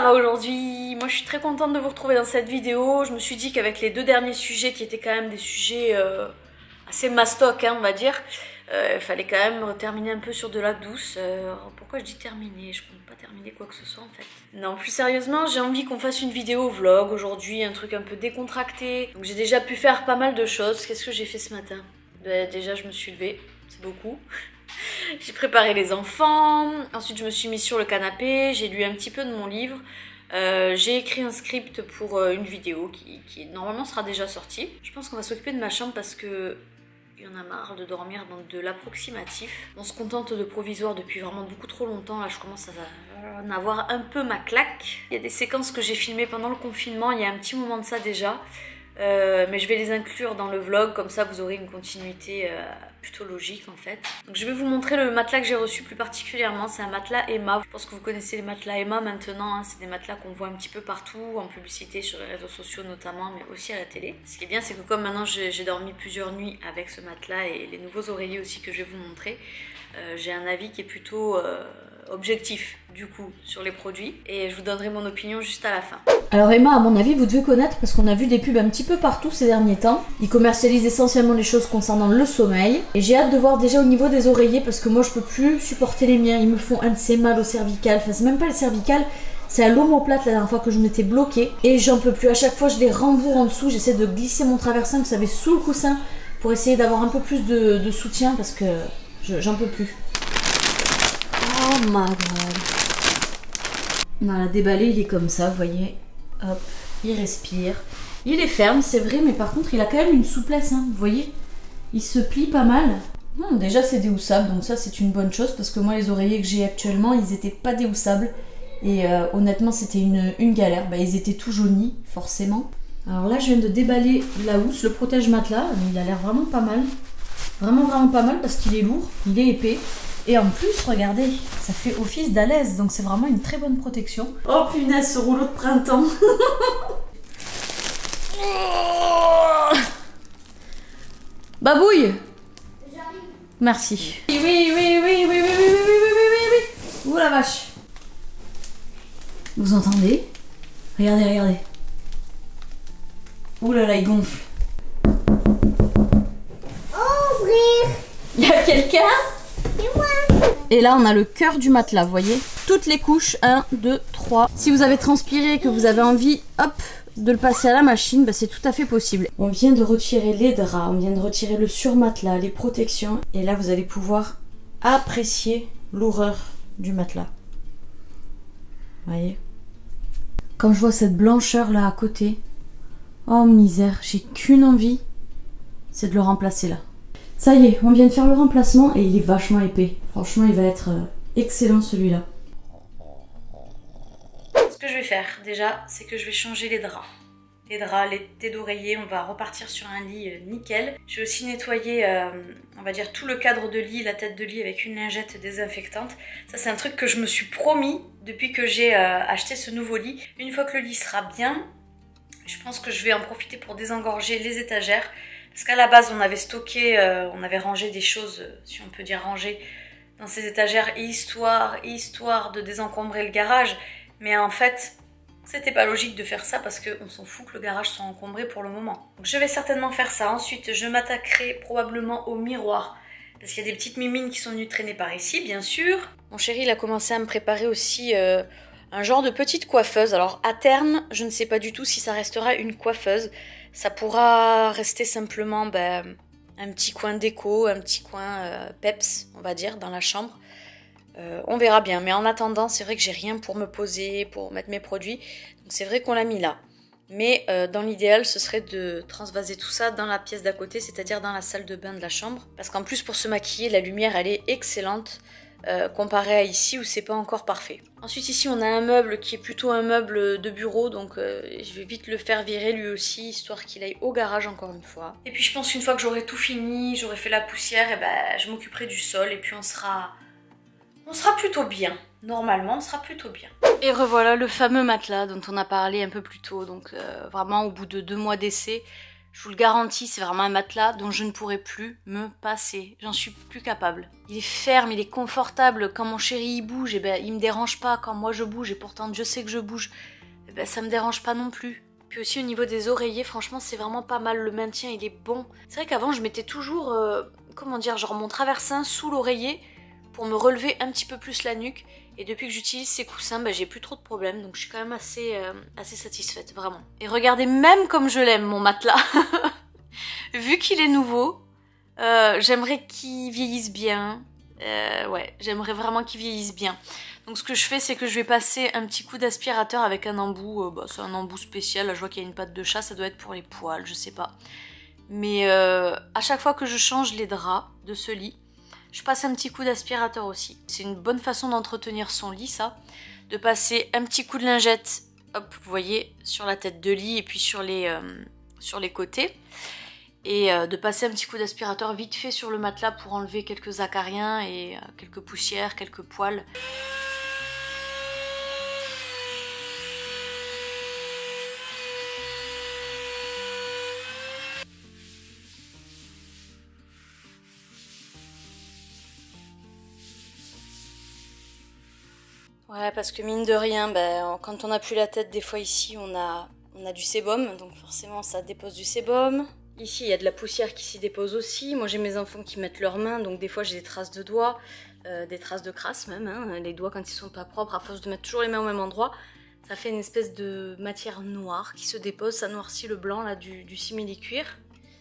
va aujourd'hui? Moi je suis très contente de vous retrouver dans cette vidéo. Je me suis dit qu'avec les deux derniers sujets qui étaient quand même des sujets assez mastoc, hein, on va dire, il fallait quand même terminer un peu sur de la douce. Pourquoi je dis terminer? Je compte pas terminer quoi que ce soit en fait. Non, plus sérieusement, j'ai envie qu'on fasse une vidéo vlog aujourd'hui, un truc un peu décontracté. Donc j'ai déjà pu faire pas mal de choses. Qu'est-ce que j'ai fait ce matin? Déjà je me suis levée, c'est beaucoup. J'ai préparé les enfants, ensuite je me suis mise sur le canapé, j'ai lu un petit peu de mon livre, j'ai écrit un script pour une vidéo qui normalement sera déjà sortie. Je pense qu'on va s'occuper de ma chambre parce que il y en a marre de dormir dans de l'approximatif. On se contente de provisoire depuis vraiment beaucoup trop longtemps, là je commence à en avoir un peu ma claque. Il y a des séquences que j'ai filmées pendant le confinement, il y a un petit moment de ça déjà. Mais je vais les inclure dans le vlog, comme ça vous aurez une continuité plutôt logique en fait. Donc je vais vous montrer le matelas que j'ai reçu plus particulièrement, c'est un matelas Emma. Je pense que vous connaissez les matelas Emma maintenant, hein. C'est des matelas qu'on voit un petit peu partout, en publicité sur les réseaux sociaux notamment, mais aussi à la télé. Ce qui est bien, c'est que comme maintenant j'ai dormi plusieurs nuits avec ce matelas et les nouveaux oreillers aussi que je vais vous montrer, j'ai un avis qui est plutôt objectif du coup sur les produits et je vous donnerai mon opinion juste à la fin. Alors Emma, à mon avis, vous devez connaître parce qu'on a vu des pubs un petit peu partout ces derniers temps. Ils commercialisent essentiellement les choses concernant le sommeil. Et j'ai hâte de voir déjà au niveau des oreillers parce que moi je peux plus supporter les miens. Ils me font un de ces mal au cervical. Enfin c'est même pas le cervical, c'est à l'omoplate la dernière fois que je m'étais bloquée. Et j'en peux plus. À chaque fois je les rembourre en dessous. J'essaie de glisser mon traversin, vous savez, sous le coussin pour essayer d'avoir un peu plus de soutien parce que j'en peux plus. Oh my god. On a déballé, il est comme ça, vous voyez. Hop, il respire. Il est ferme, c'est vrai, mais par contre, il a quand même une souplesse, hein, vous voyez. Il se plie pas mal. Déjà, c'est déhoussable, donc ça, c'est une bonne chose, parce que moi, les oreillers que j'ai actuellement, ils étaient pas déhoussables. Et honnêtement, c'était une galère. Bah, ils étaient tout jaunis, forcément. Alors là, je viens de déballer la housse, le protège-matelas. Il a l'air vraiment pas mal. Vraiment pas mal, parce qu'il est lourd, il est épais. Et en plus, regardez, ça fait office d'alaise, donc c'est vraiment une très bonne protection. Oh punaise, ce rouleau de printemps. Babouille. J'arrive. Merci. Oui. Ouh la vache. Vous entendez? Regardez. Ouh là là, il gonfle. Ouvrir. Il y a quelqu'un? Et là on a le cœur du matelas, vous voyez, toutes les couches, 1, 2, 3. Si vous avez transpiré et que vous avez envie, hop, de le passer à la machine, bah c'est tout à fait possible. On vient de retirer les draps, on vient de retirer le surmatelas, les protections. Et là vous allez pouvoir apprécier l'horreur du matelas. Vous voyez. Quand je vois cette blancheur là à côté, oh misère, j'ai qu'une envie, c'est de le remplacer là. Ça y est, on vient de faire le remplacement et il est vachement épais. Franchement, il va être excellent celui-là. Ce que je vais faire déjà, c'est que je vais changer les draps. Les draps, les têtes d'oreiller, on va repartir sur un lit nickel. Je vais aussi nettoyer, on va dire, tout le cadre de lit, la tête de lit avec une lingette désinfectante. Ça, c'est un truc que je me suis promis depuis que j'ai acheté ce nouveau lit. Une fois que le lit sera bien, je pense que je vais en profiter pour désengorger les étagères. Parce qu'à la base, on avait stocké, on avait rangé des choses, si on peut dire rangé, dans ces étagères, histoire de désencombrer le garage. Mais en fait, c'était pas logique de faire ça parce qu'on s'en fout que le garage soit encombré pour le moment. Donc je vais certainement faire ça. Ensuite, je m'attaquerai probablement au miroir. Parce qu'il y a des petites mimines qui sont venues traîner par ici, bien sûr. Mon chéri, il a commencé à me préparer aussi un genre de petite coiffeuse. Alors à terme, je ne sais pas du tout si ça restera une coiffeuse. Ça pourra rester simplement un petit coin déco, un petit coin peps, on va dire, dans la chambre. On verra bien. Mais en attendant, c'est vrai que j'ai rien pour me poser, pour mettre mes produits. Donc c'est vrai qu'on l'a mis là. Mais dans l'idéal, ce serait de transvaser tout ça dans la pièce d'à côté, c'est-à-dire dans la salle de bain de la chambre. Parce qu'en plus, pour se maquiller, la lumière, elle est excellente. Comparé à ici où c'est pas encore parfait. Ensuite ici on a un meuble qui est plutôt un meuble de bureau, donc je vais vite le faire virer lui aussi, histoire qu'il aille au garage encore une fois. Et puis je pense qu'une fois que j'aurai tout fini, j'aurai fait la poussière, et je m'occuperai du sol et puis on sera plutôt bien. Normalement on sera plutôt bien. Et revoilà le fameux matelas dont on a parlé un peu plus tôt, donc vraiment au bout de 2 mois d'essai, Je vous le garantis, c'est vraiment un matelas dont je ne pourrai plus me passer. J'en suis plus capable. Il est ferme, il est confortable. Quand mon chéri il bouge, eh ben, il me dérange pas. Quand moi je bouge, et pourtant je sais que je bouge, eh ben, ça me dérange pas non plus. Puis aussi au niveau des oreillers, franchement c'est vraiment pas mal. Le maintien il est bon. C'est vrai qu'avant je mettais toujours, comment dire, genre mon traversin sous l'oreiller pour me relever un petit peu plus la nuque. Et depuis que j'utilise ces coussins, bah, j'ai plus trop de problèmes. Donc je suis quand même assez satisfaite, vraiment. Et regardez, même comme je l'aime, mon matelas. Vu qu'il est nouveau, j'aimerais qu'il vieillisse bien. Ouais, j'aimerais vraiment qu'il vieillisse bien. Donc ce que je fais, c'est que je vais passer un petit coup d'aspirateur avec un embout. C'est un embout spécial. Là, je vois qu'il y a une patte de chat. Ça doit être pour les poils, je sais pas. Mais à chaque fois que je change les draps de ce lit, je passe un petit coup d'aspirateur aussi. C'est une bonne façon d'entretenir son lit, ça. De passer un petit coup de lingette, hop, vous voyez, sur la tête de lit et puis sur les côtés. Et de passer un petit coup d'aspirateur vite fait sur le matelas pour enlever quelques acariens et quelques poussières, quelques poils. Ouais, parce que mine de rien, ben, quand on n'a plus la tête, des fois ici, on a du sébum, donc forcément ça dépose du sébum. Ici, il y a de la poussière qui s'y dépose aussi. Moi, j'ai mes enfants qui mettent leurs mains, donc des fois j'ai des traces de doigts, des traces de crasse même. Hein. Les doigts, quand ils sont pas propres, à force de mettre toujours les mains au même endroit, ça fait une espèce de matière noire qui se dépose, ça noircit le blanc là du simili-cuir.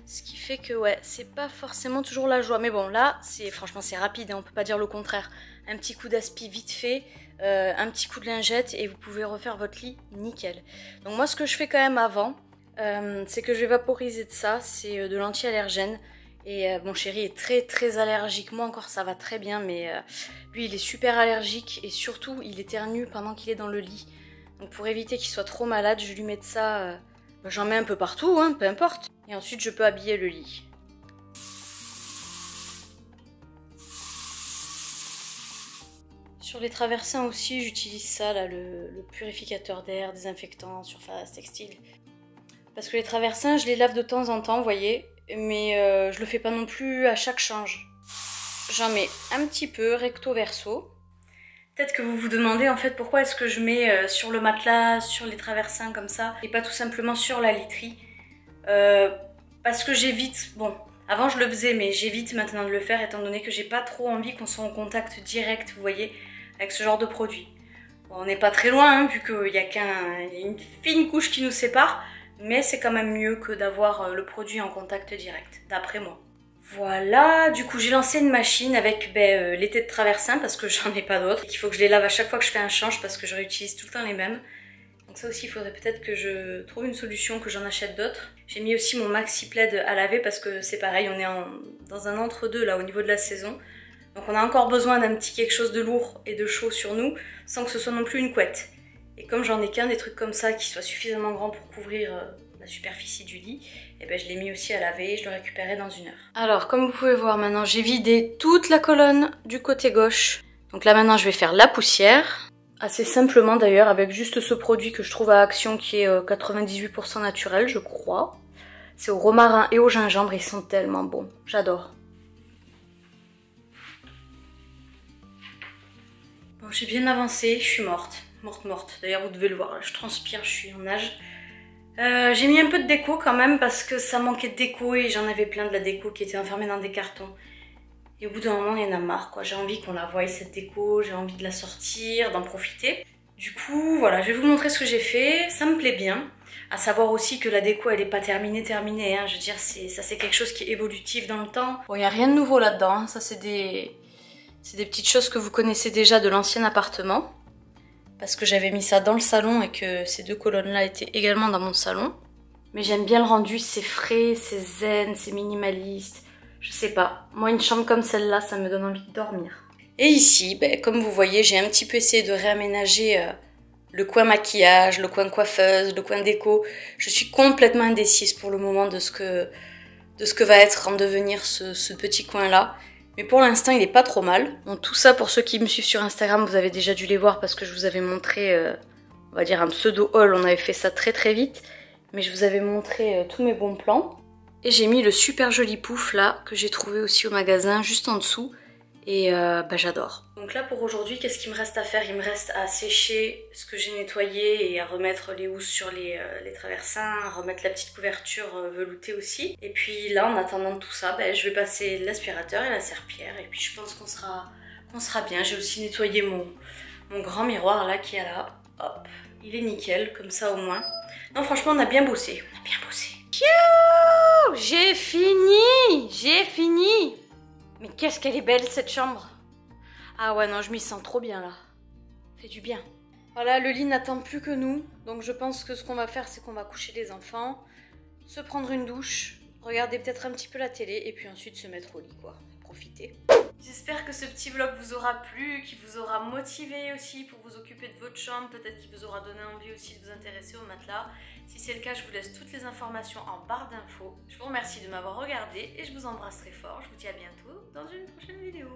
Ce qui fait que ouais, c'est pas forcément toujours la joie. Mais bon, là, franchement c'est rapide, hein, on peut pas dire le contraire. Un petit coup d'aspi vite fait, un petit coup de lingette et vous pouvez refaire votre lit nickel. Donc moi ce que je fais quand même avant, c'est que je vais vaporiser de ça, c'est de l'anti-allergène. Et mon chéri est très allergique, moi encore ça va très bien, mais lui il est super allergique et surtout il éternue pendant qu'il est dans le lit. Donc pour éviter qu'il soit trop malade, je lui mets de ça, j'en mets un peu partout, hein, peu importe. Et ensuite je peux habiller le lit. Sur les traversins aussi, j'utilise ça, là, le purificateur d'air, désinfectant, surface, textile. Parce que les traversins, je les lave de temps en temps, vous voyez, mais je le fais pas non plus à chaque change. J'en mets un petit peu, recto verso. Peut-être que vous vous demandez en fait pourquoi est-ce que je mets sur le matelas, sur les traversins comme ça, et pas tout simplement sur la literie. Parce que j'évite, bon, avant je le faisais, mais j'évite maintenant de le faire étant donné que j'ai pas trop envie qu'on soit en contact direct, vous voyez, avec ce genre de produit. Bon, on n'est pas très loin, hein, vu qu'il y a une fine couche qui nous sépare, mais c'est quand même mieux que d'avoir le produit en contact direct, d'après moi. Voilà, du coup j'ai lancé une machine avec les têtes de traversin parce que j'en ai pas d'autres. Il faut que je les lave à chaque fois que je fais un change parce que je réutilise tout le temps les mêmes. Donc ça aussi il faudrait peut-être que je trouve une solution, que j'en achète d'autres. J'ai mis aussi mon maxi plaid à laver parce que c'est pareil, on est dans un entre-deux là au niveau de la saison. Donc on a encore besoin d'un petit quelque chose de lourd et de chaud sur nous sans que ce soit non plus une couette. Et comme j'en ai qu'un, des trucs comme ça qui soient suffisamment grands pour couvrir la superficie du lit, et ben je l'ai mis aussi à laver et je le récupérerai dans 1 heure. Alors comme vous pouvez voir maintenant, j'ai vidé toute la colonne du côté gauche. Donc là maintenant je vais faire la poussière. Assez simplement d'ailleurs avec juste ce produit que je trouve à Action qui est 98% naturel je crois. C'est au romarin et au gingembre, ils sont tellement bons, j'adore. Bon, j'ai bien avancé, je suis morte. Morte. D'ailleurs vous devez le voir, je transpire, je suis en nage. J'ai mis un peu de déco quand même parce que ça manquait de déco et j'en avais plein de la déco qui était enfermée dans des cartons. Et au bout d'un moment, il y en a marre quoi. J'ai envie qu'on la voie cette déco, j'ai envie de la sortir, d'en profiter. Du coup, voilà, je vais vous montrer ce que j'ai fait. Ça me plaît bien. À savoir aussi que la déco, elle n'est pas terminée. Hein. Je veux dire, ça c'est quelque chose qui est évolutif dans le temps. Bon, il n'y a rien de nouveau là-dedans. Hein. Ça, c'est des petites choses que vous connaissez déjà de l'ancien appartement. Parce que j'avais mis ça dans le salon et que ces 2 colonnes-là étaient également dans mon salon. Mais j'aime bien le rendu, c'est frais, c'est zen, c'est minimaliste. Je sais pas, moi une chambre comme celle-là, ça me donne envie de dormir. Et ici, comme vous voyez, j'ai un petit peu essayé de réaménager le coin maquillage, le coin coiffeuse, le coin déco. Je suis complètement indécise pour le moment de ce que va être en devenir ce petit coin-là. Mais pour l'instant, il est pas trop mal. Donc tout ça, pour ceux qui me suivent sur Instagram, vous avez déjà dû les voir parce que je vous avais montré, on va dire un pseudo haul. On avait fait ça très vite. Mais je vous avais montré tous mes bons plans. Et j'ai mis le super joli pouf là que j'ai trouvé aussi au magasin juste en dessous. Et j'adore. Donc là pour aujourd'hui, qu'est-ce qu'il me reste à faire? Il me reste à sécher ce que j'ai nettoyé et à remettre les housses sur les traversins, à remettre la petite couverture veloutée aussi. Et puis là en attendant tout ça, je vais passer l'aspirateur et la serpillière et puis je pense qu'on sera bien. J'ai aussi nettoyé mon grand miroir là qui est là. Hop, il est nickel comme ça au moins. Non franchement on a bien bossé. On a bien bossé. J'ai fini. Mais qu'est-ce qu'elle est belle cette chambre. Ah ouais non, je m'y sens trop bien là. Fait du bien. Voilà, le lit n'attend plus que nous. Donc je pense que ce qu'on va faire, c'est qu'on va coucher les enfants, se prendre une douche, regarder peut-être un petit peu la télé et puis ensuite se mettre au lit quoi. Profiter. J'espère que ce petit vlog vous aura plu, qu'il vous aura motivé aussi pour vous occuper de votre chambre, peut-être qu'il vous aura donné envie aussi de vous intéresser au matelas. Si c'est le cas, je vous laisse toutes les informations en barre d'infos. Je vous remercie de m'avoir regardé et je vous embrasse très fort. Je vous dis à bientôt dans une prochaine vidéo.